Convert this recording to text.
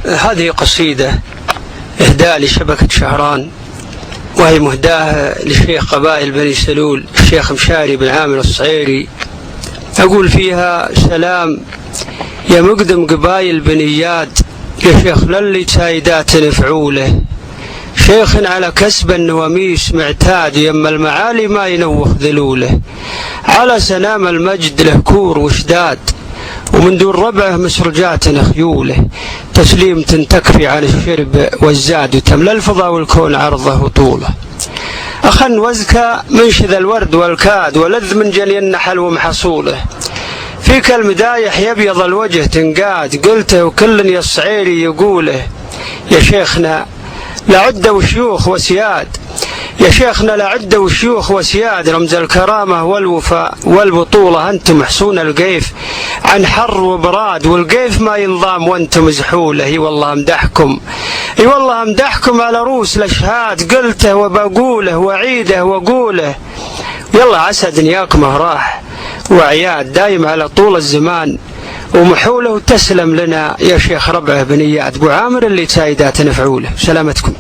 هذه قصيدة إهداء لشبكة شهران، وهي مهداة لشيخ قبائل بني سلول الشيخ مشاري بن عامر الصعيري. أقول فيها: سلام يا مقدم قبائل بنياد، يا شيخ للي سايدات نفعوله، شيخ على كسب النواميس معتاد، يما المعالي ما ينوخ ذلوله، على سنام المجد له كور وشداد، ومن دون ربعه مسرجات خيوله، تسليم تكفي عن الشرب والزاد، وتملى الفضاء والكون عرضه وطوله. أخن وزك منشذ الورد والكاد، ولذ من جني النحل ومحصوله، فيك المدايح يبيض الوجه تنقاد، قلته وكل يا الصعيري يقوله، يا شيخنا لعد وشيوخ وسياد، يا شيخنا لعد وشيوخ وسياد، رمز الكرامة والوفاء والبطولة، أنتم محسون القيف عن حر وبراد، والقيف ما ينضام وأنتم زحوله. اي والله امدحكم، اي والله امدحكم على رؤوس الأشهاد، قلته وبقوله وعيده وقوله. يلا عسى دنياكم راح وعياد دايم على طول الزمان، ومحوله تسلم لنا يا شيخ ربعه بن اياد ابو عامر اللي سايدات نفعوله. سلامتكم.